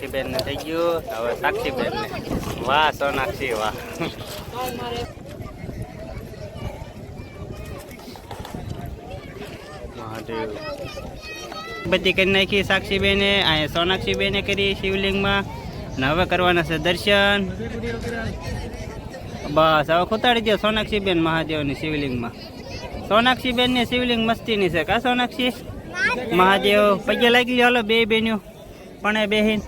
સોનાક્ષીબેન ને થઈ ગયું. હવે સાક્ષીબેન ને. વાહ સોનાક્ષી વાહ. મહાદેવ બધી કરી નાખી સાક્ષીબેને. અહીંયા સોનાક્ષીબેને કરી શિવલિંગમાં. ને હવે કરવાના છે દર્શન. બસ હવે ખુતાડી દો સોનાક્ષીબેન મહાદેવની શિવલિંગમાં. સોનાક્ષીબેન ની શિવલિંગ મસ્તીની છે કા સોનાક્ષી? મહાદેવ પગે લાગી લ્યો. હાલો બે બેન્યો પણ બેહીન.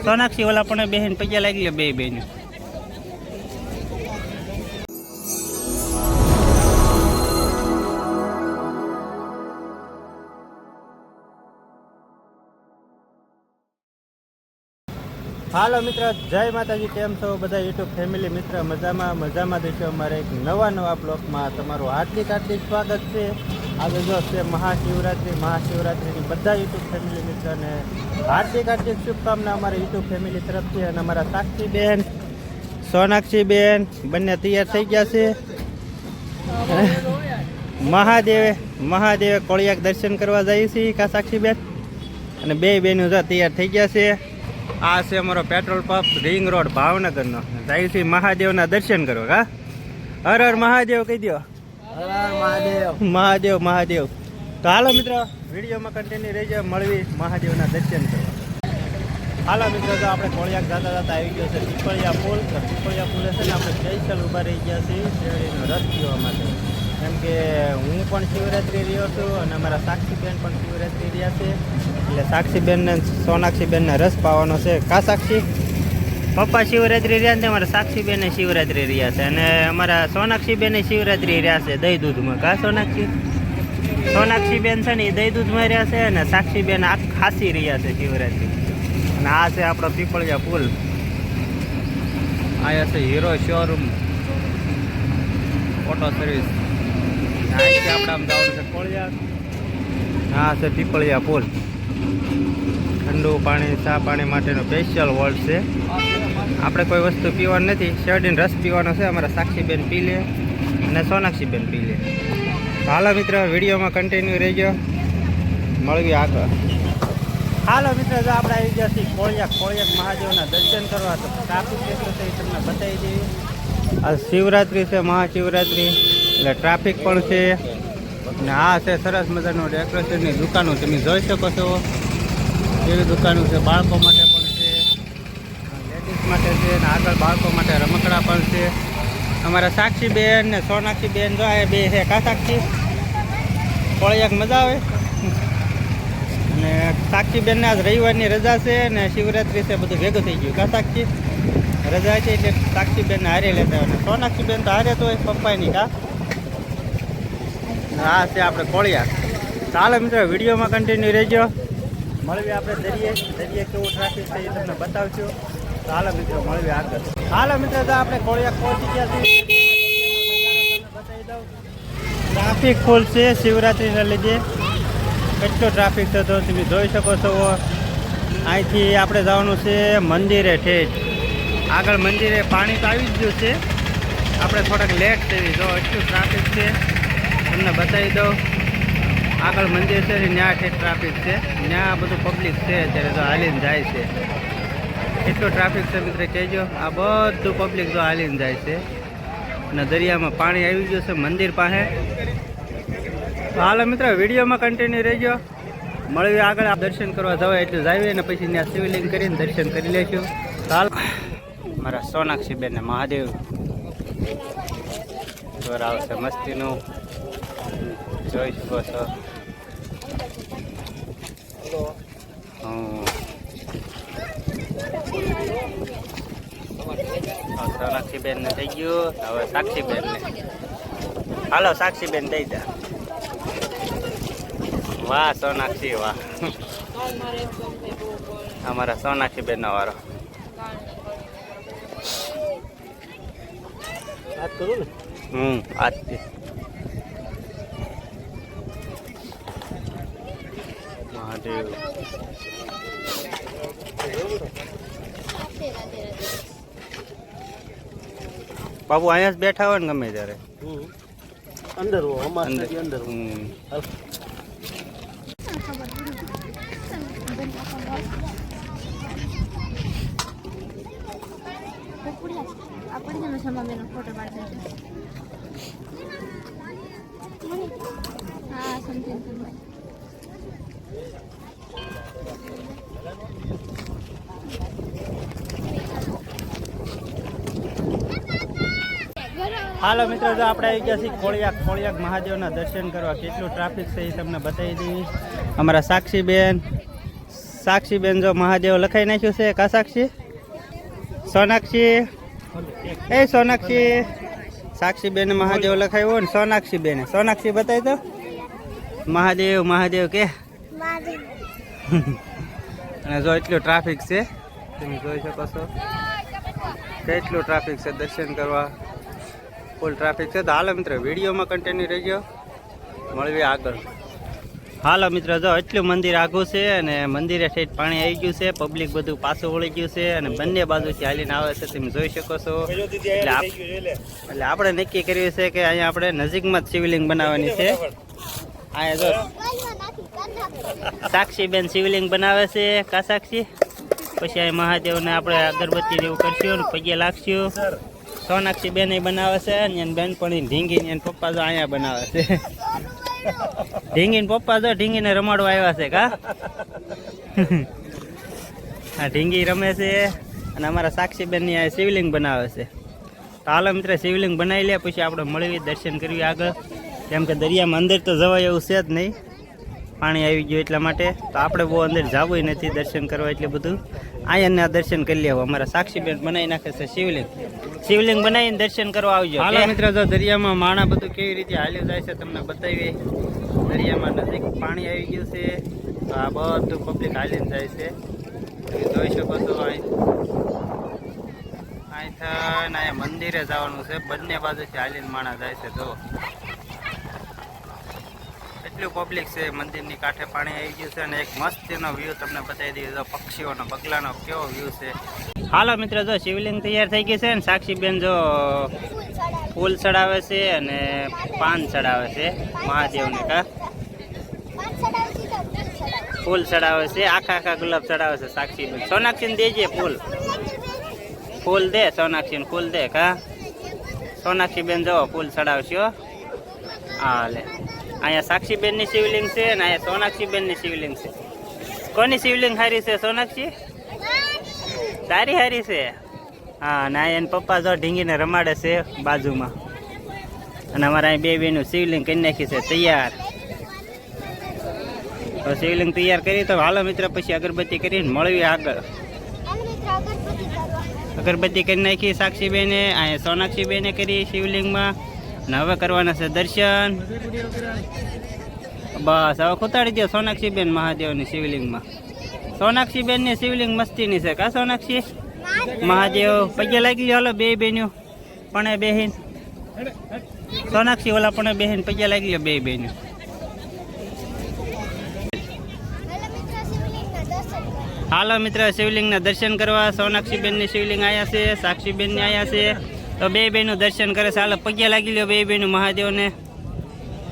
સોનાક્ષી ઓલા પણ બેહીન પગે લાગી લ્યો બે બેન્યો. હાલો મિત્ર, જય માતાજી. કેમ છો બધા યુટ્યુબ ફેમિલી? મિત્ર મજામાં દેશો. અમારે એક નવા બ્લોગમાં તમારું હાર્દિક સ્વાગત છે. આજે જો છે મહાશિવરાત્રિની બધા યુટ્યુબ ફેમિલી મિત્રને હાર્દિક શુભકામના અમારા યુટ્યુબ ફેમિલી તરફથી. અને અમારા સાક્ષીબેન સોનાક્ષીબેન બંને તૈયાર થઈ ગયા છે. મહાદેવે કોળિયાક દર્શન કરવા જઈએ છીએ કા સાક્ષીબેન? અને બે બહેનો જો તૈયાર થઈ ગયા છે. આ છે અમારો પેટ્રોલ પંપ રિંગ રોડ ભાવનગરનો. જાય છે મહાદેવના દર્શન કરો કા? હર હર મહાદેવ કહી દો. મહાદેવ. તો હાલો મિત્રો વિડીયોમાં કન્ટિન્યુ રહેજો. મળવી મહાદેવના દર્શન કરવા. હાલો મિત્રો, તો આપણે કોળિયાક જતા આવી ગયો છે પીપળિયા પુલ. તો પીપળિયા પુલે છે ને આપણે સ્પેશિયલ ઊભા રહી ગયા છીએ શેરડીનો રસ પીવા માટે. કેમ કે હું પણ શિવરાત્રિ રહ્યો છું અને અમારા સાક્ષીબેન પણ શિવરાત્રિ રહ્યા છે. એટલે સાક્ષીબેનને સોનાક્ષીબેનને રસ પાવાનો છે કા સાક્ષી? પપ્પા શિવરાત્રિ રહ્યા ને અમારા સાક્ષીબેને શિવરાત્રિ રહ્યા છે. અને અમારા સોનાક્ષીબેને શિવરાત્રિ રહ્યા છે દહીં દૂધમાં કા સોનાક્ષી? સોનાક્ષીબેન છે ને એ દહીં દૂધમાં રહ્યા છે અને સાક્ષીબેન ખાસી રહ્યા છે શિવરાત્રિ. અને આ છે આપણો પીપળિયા પુલ. અહીંયા છે હીરો શોરૂમ ઓટો સર્વિસ. આપણે આમ જવાનું છે કોળિયાક. આ છે પીપળિયા પુલ. ઠંડુ પાણી ચા પાણી માટેનો સ્પેશિયલ વોલ્ટ છે. આપણે કોઈ વસ્તુ પીવાની નથી, શેરડીનો રસ પીવાનો છે. અમારા સાક્ષીબેન પી લે અને સોનાક્ષીબેન પી લે. હાલો મિત્ર, વિડીયોમાં કન્ટિન્યુ રહેજો. મળવી આગળ. હાલો મિત્ર, જો આપણે આવી ગયા છીએ કોળિયાક મહાદેવના દર્શન કરવા. તો ટ્રાફિક કેટલું છે એ તમને બતાવી દઈએ. આ શિવરાત્રિ છે, મહાશિવરાત્રિ એટલે ટ્રાફિક પણ છે. અને આ છે સરસ મજાનું ડેકોરેશનની દુકાનો તમે જોઈ શકો છો. એવી દુકાનો છે. બાળકો માટે પણ છે, લેડીઝ માટે છે, અને આગળ બાળકો માટે રમકડા પણ છે. અમારા સાક્ષીબેન ને સોનાક્ષીબેન જો આ બે છે કા સાક્ષી? કોળિયાક મજા આવે. અને સાક્ષીબેનને આજ રવિવારની રજા છે ને શિવરાત્રિ છે, બધું ભેગું થઈ ગયું કા સાક્ષી? રજા છે એટલે સાક્ષીબેનને હારે લેતા હોય. અને સોનાક્ષીબેન તો હારે તો હોય પપ્પાની કા? આ છે આપણે કોળિયાક. ચાલો મિત્રો, વિડીયોમાં કન્ટિન્યુ રહેજો. મળવી આપણે દરિયે કેવું ટ્રાફિક છે એ તમને બતાવશું. તો હાલો મિત્રો, મળવી આગળ. હાલો મિત્રો, તો આપણે કોળિયાક પહોંચી ગયા છીએ. બતાવી દઉં ટ્રાફિક ફૂલ છે શિવરાત્રિના લીધે. કેટલો ટ્રાફિક છે તો તમે જોઈ શકો છો. અહીંથી આપણે જવાનું છે મંદિરે ઠેઠ. આગળ મંદિરે પાણી તો આવી જ ગયું છે. આપણે થોડાક લેટ થઈ જો એટલું ટ્રાફિક છે તમને બતાવી દઉં. આગળ મંદિર છે ને ત્યાં ઠેઠ ટ્રાફિક છે. ત્યાં બધું પબ્લિક છે અત્યારે જો હાલીને જાય છે. એટલો ટ્રાફિક છે મિત્ર કહેજો. આ બધું પબ્લિક જો હાલીને જાય છે. અને દરિયામાં પાણી આવી ગયું છે મંદિર પાસે. તો હાલો મિત્ર, વિડીયોમાં કન્ટિન્યુ રહેજો. મળવી આગળ. આ દર્શન કરવા જવાય એટલે જાવીએ ને પછી ત્યાં શિવલિંગ કરીને દર્શન કરી લઈશું. હાલ મારા સોનાક્ષીબેન ને મહાદેવ જોર આવશે મસ્તીનું જોઈ શકો છો. સોનાક્ષીબેન ને થઈ ગયું. હવે સાક્ષીબેન ને. હાલો સાક્ષીબેન દઈ દે. વાહ સોનાક્ષી વાહ. અમારા સોનાક્ષીબેન નો વારો. આજથી મહાદેવ. બાબુ અહીંયા જ બેઠા હોય ને ગમે ત્યારે અંદર અંદર. આપણે જેનો સમાવેનો ફોટો પાડે હા સમથિંગ હાલો મિત્રો, જો આપણે આવી ગયા છીએ ખોળિયાક મહાદેવના દર્શન કરવા. કેટલું ટ્રાફિક છે એ તમને બતાવી દઈએ. અમારા સાક્ષીબેન જો મહાદેવ લખાઈ નાખ્યું છે. કા સાક્ષી? સોનાક્ષી, એ સોનાક્ષી, સાક્ષીબેન મહાદેવ લખાયું ને સોનાક્ષી બતાવી દો. મહાદેવ કે અને જો એટલું ટ્રાફિક છે, તમે જોઈ શકો છો કેટલું ટ્રાફિક છે. દર્શન કરવા ફૂલ ટ્રાફિક છે. તો હાલો મિત્રો, વિડીયોમાં કન્ટિન્યુ રહેજો, મળવી આગળ. હાલો મિત્રો, જો એટલું મંદિર આઘું છે અને મંદિરે ઠેઠ પાણી આવી ગયું છે. પબ્લિક બધું પાછું વળી ગયું છે અને બંને બાજુથી હાલીને આવે છે, તમે જોઈ શકો છો. એટલે આપણે નક્કી કર્યું છે કે અહીંયા આપણે નજીકમાં જ શિવલિંગ બનાવવાની છે. અહીંયા જો સાક્ષીબેન શિવલિંગ બનાવે છે. કા સાક્ષી? પછી અહીં મહાદેવને આપણે અગરબત્તી એવું કરશું, પગે લાગશું. સોનાક્ષી બેન બનાવે છે અને બેન પણ ઢીંગી ને પપ્પા જો અહીંયા બનાવે છે. ઢીંગીને પપ્પા જો ઢીંગીને રમાડવા આવ્યા છે. કા હા, ઢીંગી રમે છે અને અમારા સાક્ષીબેન ની આ શિવલિંગ બનાવે છે. તો હાલો મિત્ર, શિવલિંગ બનાવી લે, પછી આપણે મળવી દર્શન કરવી આગળ. કેમ કે દરિયામાં અંદર તો જવાય એવું છે જ નહીં, પાણી આવી ગયું એટલા માટે. તો આપણે બહુ અંદર જવું નથી દર્શન કરવા, એટલે બધું અહીંયા દર્શન કરી લેવું. અમારા સાક્ષીબેન બનાવી નાખે છે શિવલિંગ બનાવીને દર્શન કરવા આવજો. હાલો મિત્રો, જો દરિયામાં માણા બધું કેવી રીતે હાલ્યું જાય છે તમને બતાવીએ. દરિયામાં નજીક પાણી આવી ગયું છે, તો આ બધું પબ્લિક હાલીને જાય છે, જોઈ શકો છો. અહીંયા મંદિરે જવાનું છે, બંને બાજુથી હાલીને માણા જાય છે. જો એટલું પબ્લિક છે, મંદિરની કાંઠે પાણી આવી ગયું છે અને એક મસ્તીનો વ્યૂ તમને બતાવી દઈએ. પક્ષીઓનો બગલાનો કેવો વ્યૂ છે. હાલો મિત્રો, જો શિવલિંગ તૈયાર થઈ ગઈ છે ને સાક્ષીબેન જો ફૂલ ચડાવે છે અને પાન ચડાવે છે મહાદેવને. કા ફૂલ ચડાવે છે, આખા ગુલાબ ચડાવે છે સાક્ષીબેન. સોનાક્ષીને દેજે ફૂલ દે, સોનાક્ષીને ફૂલ દે. કા સોનાક્ષીબેન જો ફૂલ ચડાવશો. હા લે, અહીંયા સાક્ષીબેનની શિવલિંગ છે અને અહીંયા સોનાક્ષીબેનની શિવલિંગ છે. કોની શિવલિંગ હારી છે? સોનાક્ષી તારી હારી છે. હા, ના એને પપ્પા જો ઢીંગીને રમાડે છે બાજુમાં. અને અમારા અહીં બે બેનું શિવલિંગ કરી નાખી છે તૈયાર. તો શિવલિંગ તૈયાર કરી તો હાલો મિત્ર, પછી અગરબત્તી કરીને મળવી આગળ. અગરબત્તી કરી નાખી સાક્ષીબેને, અહીંયા સોનાક્ષીબેને કરી શિવલિંગમાં. અને હવે કરવાના છે દર્શન. બસ હવે ખુતાડી દો સોનાક્ષીબેન મહાદેવની શિવલિંગમાં. સોનાક્ષીબેનની શિવલિંગ મસ્તીની છે. કા સોનાક્ષી? મહાદેવ પગે લાગી લો. હાલો બે બેન્યું પણ બેહીન. સોનાક્ષી ઓલા પણ બેહીન પગે લાગી લો બે બેન્યું. હાલો મિત્ર, શિવલિંગના દર્શન કરવા. સોનાક્ષીબેનની શિવલિંગ આવ્યા છે, સાક્ષીબેનની આવ્યા છે. તો બે બેનું દર્શન કરે છે. હાલો પગે લાગી લો બે બેનું મહાદેવને.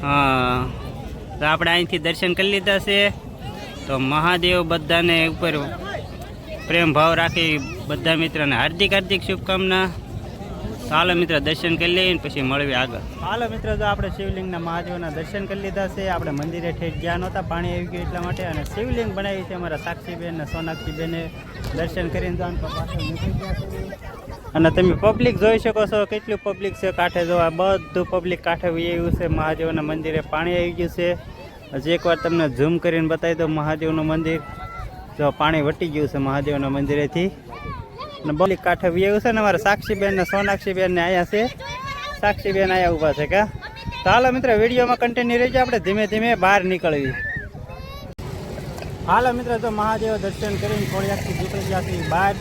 હા, તો આપણે અહીંથી દર્શન કરી લીધા છે. તો મહાદેવ બધાને ઉપર પ્રેમ ભાવ રાખી બધા મિત્રોને હાર્દિક શુભકામના. તો હાલો મિત્ર, દર્શન કરી લઈએ પછી મળવી આગળ. હાલો મિત્ર, તો આપણે શિવલિંગના મહાદેવના દર્શન કરી લીધા છે. આપણે મંદિરે ઠેઠ ગયા નહોતા, પાણી આવી ગયું એટલા માટે. અને શિવલિંગ બનાવી છે અમારા સાક્ષીબેન અને સોનાક્ષીબેને. દર્શન કરીને જવાનું તો પાછળ નીકળી ગયા છે. અને તમે પબ્લિક જોઈ શકો છો, કેટલું પબ્લિક છે કાંઠે. જોવા બધું પબ્લિક કાંઠે આવ્યું છે. મહાદેવના મંદિરે પાણી આવી ગયું છે. હજી એકવાર તમને ઝૂમ કરીને બતાવી દો મહાદેવનું મંદિર. જો પાણી વટી ગયું છે મહાદેવના મંદિરેથી. અને પબ્લિક કાંઠે આવ્યું છે ને અમારા સાક્ષીબેન ને સોનાક્ષીબેન ને અહીંયા છે. સાક્ષીબેન અહીંયા ઊભા છે. કા તો હાલો મિત્ર, વિડીયોમાં કન્ટિન્યુ રહેજો, આપણે ધીમે ધીમે બહાર નીકળવી. હાલો મિત્ર, તો મહાદેવ દર્શન કરીને ખોડિયારથી નીકળી ગયા છે બહાર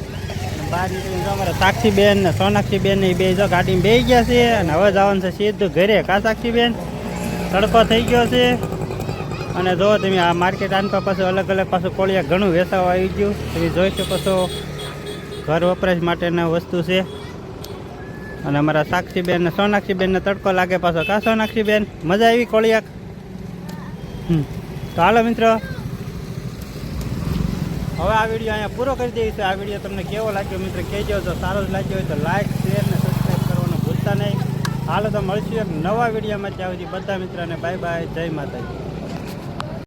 નીકળીને અમારા સાક્ષીબેન ને સોનાક્ષીબેન ને બે જો ગાડીમાં બેસી ગયા છે. અને હવે જવાનું છે સીધું ઘરે. કા સાક્ષીબેન? તડકો થઈ ગયો છે. અને જો તમે આ માર્કેટ આનપા પાછું અલગ પાછું કોળિયા ઘણું વેચાવા આવી ગયું. તમે જોઈ શકો છો, ઘર વપરાશ માટેના વસ્તુ છે. અને અમારા સાક્ષીબેન ને સોનાક્ષીબેનને તડકો લાગે પાછો. કા સોનાક્ષીબેન? મજા આવી કોળિયા? તો હાલો મિત્રો, હવે આ વિડીયો અહીંયા પૂરો કરી દઈએ છીએ. આ વિડીયો તમને કેવો લાગ્યો મિત્ર કહેજો. જો સારો જ લાગ્યો હોય તો લાઇક શેર ને સબસ્ક્રાઈબ કરવાનું ભૂલતા નહીં. હાલો તો મળશું એક નવા વિડીયોમાં. ત્યાં સુધી બધા મિત્રોને બાય બાય, જય માતાજી.